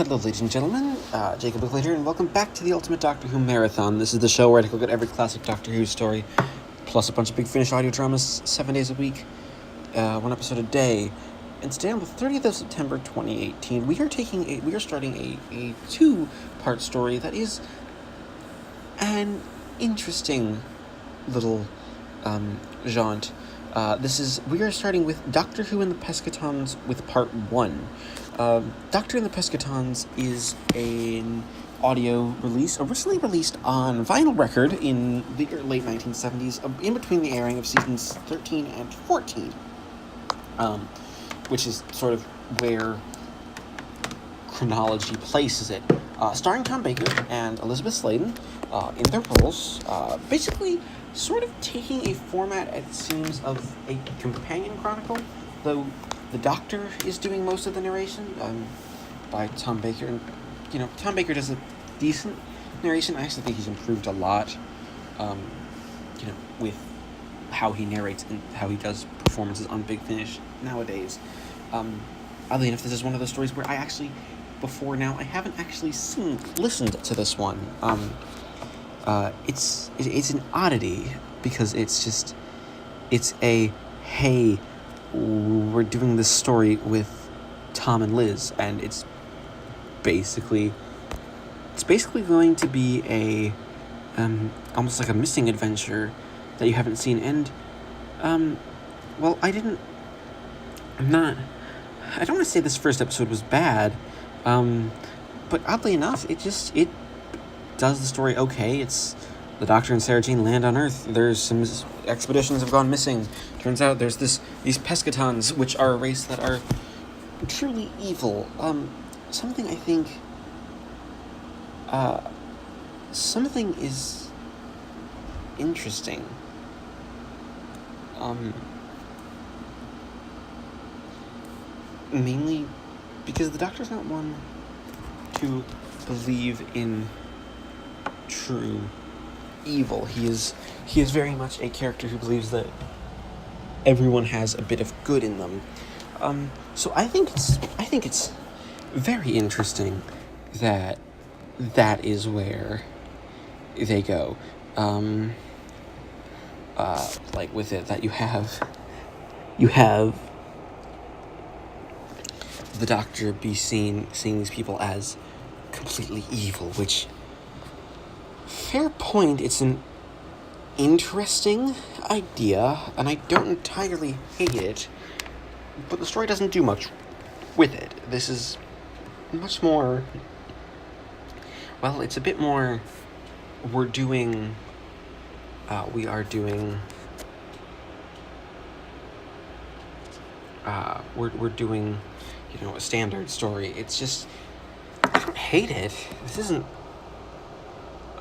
Hello, ladies and gentlemen, Jacob here, and welcome back to the Ultimate Doctor Who Marathon. This is the show where I take a look at every classic Doctor Who story, plus a bunch of Big Finish audio dramas, 7 days a week, one episode a day. And today on the 30th of September, 2018, we are starting a two-part story that is an interesting little, jaunt. We are starting with Doctor Who and the Pescatons with part 1. Doctor and the Pescatons is an audio release, originally released on vinyl record in the late 1970s, in between the airing of seasons 13 and 14, which is sort of where chronology places it. Starring Tom Baker and Elisabeth Sladen in their roles, basically sort of taking a format, it seems, of a companion chronicle, though the Doctor is doing most of the narration by Tom Baker. And, Tom Baker does a decent narration. I actually think he's improved a lot, with how he narrates and how he does performances on Big Finish nowadays. Oddly enough, this is one of those stories where I haven't actually listened to this one. It's an oddity because it's hey, we're doing this story with Tom and Liz, and it's basically going to be a almost like a missing adventure that you haven't seen. And I don't want to say this first episode was bad, but oddly enough, it does the story okay. It's the Doctor and Sarah Jane land on Earth. There's some expeditions have gone missing. Turns out there's these Pescatons, which are a race that are truly evil. Something is interesting. Mainly because the Doctor's not one to believe in true evil. He is very much a character who believes that everyone has a bit of good in them. So I think it's very interesting that is where they go. Like with it, that you have the Doctor seeing these people as completely evil, which, fair point, it's an interesting idea, and I don't entirely hate it, but the story doesn't do much with it. This is much more, it's a bit more, we're doing a standard story. It's just, I don't hate it. This isn't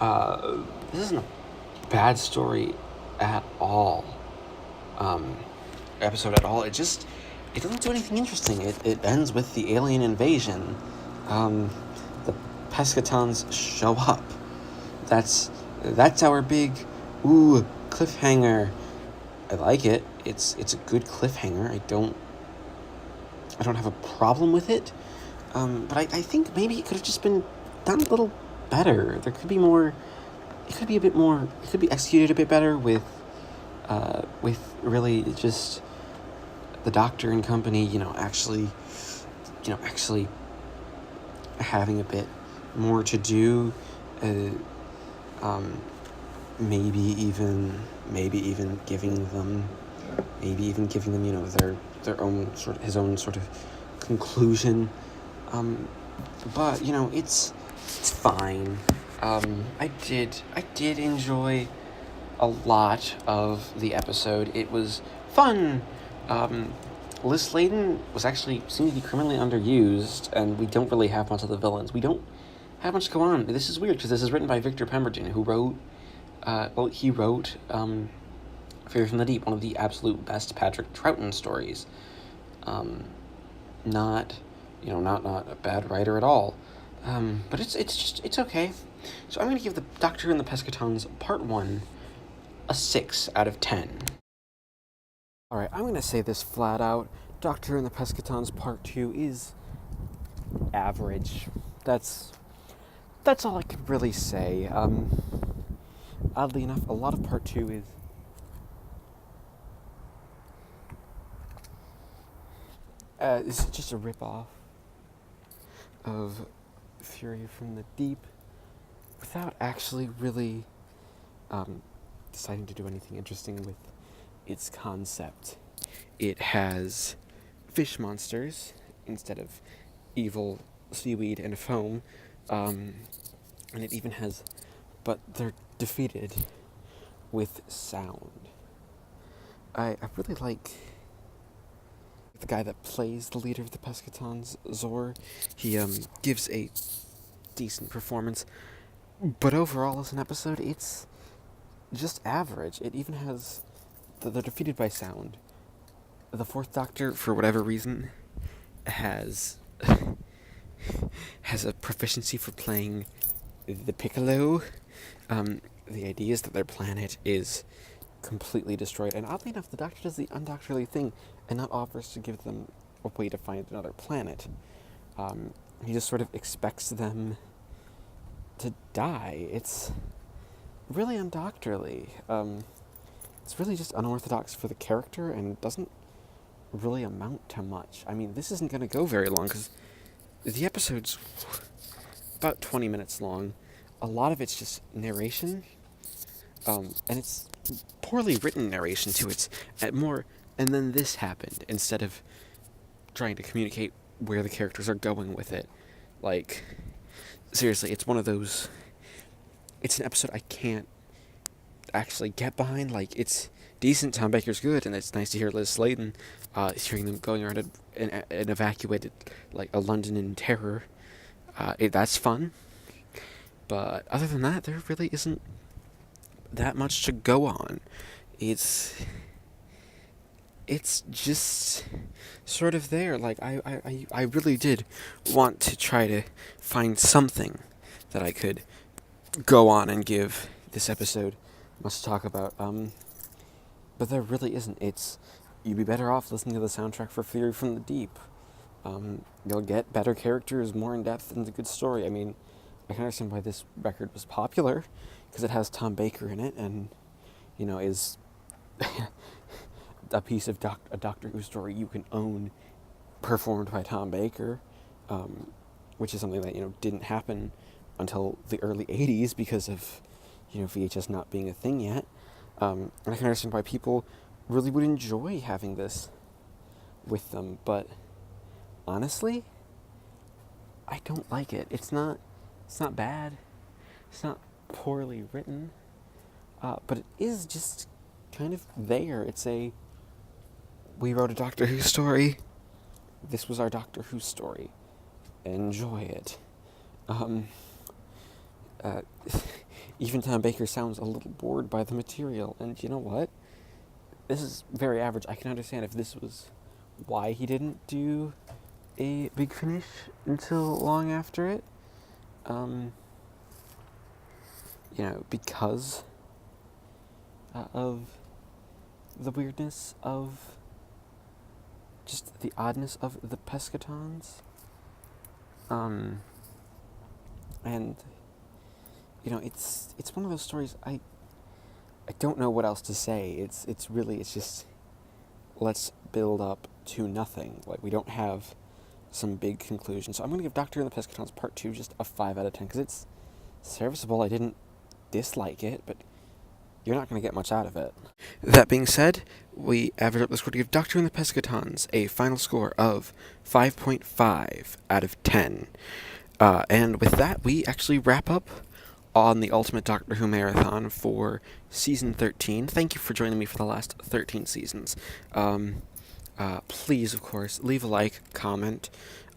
a bad story at all. Episode at all. It doesn't do anything interesting. It ends with the alien invasion. The Pescatons show up. That's our big cliffhanger. I like it. It's a good cliffhanger. I don't have a problem with it. But I think maybe it could have just been done a little better. There could be more. It could be a bit more. It could be executed a bit better with really just the Doctor and company. Actually having a bit more to do. Maybe even giving them. Their own his own sort of conclusion. But it's fine. I did enjoy a lot of the episode. It was fun. Liz Sladen seemed to be criminally underused, and we don't really have much of the villains. We don't have much to go on. This is weird because this is written by Victor Pemberton, who wrote Fear from the Deep, one of the absolute best Patrick Troughton stories. Not a bad writer at all. But it's okay. So I'm going to give the Doctor and the Pescatons Part 1 a 6 out of 10. Alright, I'm going to say this flat out. Doctor and the Pescatons Part 2 is average. That's all I can really say. Oddly enough, a lot of part 2 is just a rip-off of Fury from the Deep without actually really deciding to do anything interesting with its concept. It has fish monsters instead of evil seaweed and foam, and it even has, but they're defeated with sound. I really like the guy that plays the leader of the Pescatons, Zor. He gives a decent performance, but overall as an episode, it's just average. It even has, they're defeated by sound. The Fourth Doctor, for whatever reason, has a proficiency for playing the piccolo. The idea is that their planet is completely destroyed, and oddly enough, the Doctor does the undoctorly thing and not offers to give them a way to find another planet. He just sort of expects them to die. It's really undoctorly. It's really just unorthodox for the character and doesn't really amount to much. I mean, this isn't going to go very long because the episode's about 20 minutes long. A lot of it's just narration, and it's poorly written narration too. It's more, and then this happened, instead of trying to communicate where the characters are going with it. Like, seriously, it's one of those, it's an episode I can't actually get behind. Like, it's decent, Tom Baker's good, and it's nice to hear Liz Sladen, hearing them going around an evacuated, like, a London in terror. That's fun. But other than that, there really isn't that much to go on. It's just sort of there. Like, I really did want to try to find something that I could go on and give this episode much to talk about. But there really isn't. You'd be better off listening to the soundtrack for Fury from the Deep. You'll get better characters, more in depth, and a good story. I mean, I can understand why this record was popular, because it has Tom Baker in it, and, you know, is a piece of a Doctor Who story you can own, performed by Tom Baker, which is something that, you know, didn't happen until the early 80s because of, you know, VHS not being a thing yet. And I can understand why people really would enjoy having this with them, but honestly, I don't like it. It's not bad. It's not poorly written, but it is just kind of there. We wrote a Doctor Who story. This was our Doctor Who story. Enjoy it. Even Tom Baker sounds a little bored by the material, and you know what? This is very average. I can understand if this was why he didn't do a big finish until long after it. You know, because of the weirdness of just the oddness of the Pescatons. And you know, it's one of those stories I don't know what else to say. It's just, let's build up to nothing. Like, we don't have some big conclusion. So I'm going to give Doctor and the Pescatons Part 2 just a 5 out of 10, because it's serviceable. I didn't dislike it, but you're not going to get much out of it. That being said, we average up the score to give Doctor and the Pescatons a final score of 5.5 out of 10. And with that, we actually wrap up on the Ultimate Doctor Who Marathon for Season 13. Thank you for joining me for the last 13 seasons. Please, of course, leave a like, comment,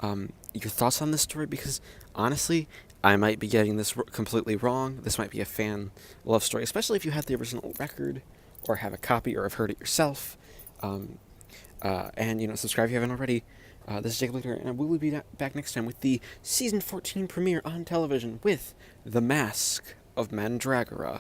your thoughts on this story, because, honestly, I might be getting this completely wrong. This might be a fan love story, especially if you have the original record, or have a copy, or have heard it yourself. And, you know, subscribe if you haven't already. This is Jacob Lichter, and we will be back next time with the Season 14 premiere on television with The Mask of Mandragora.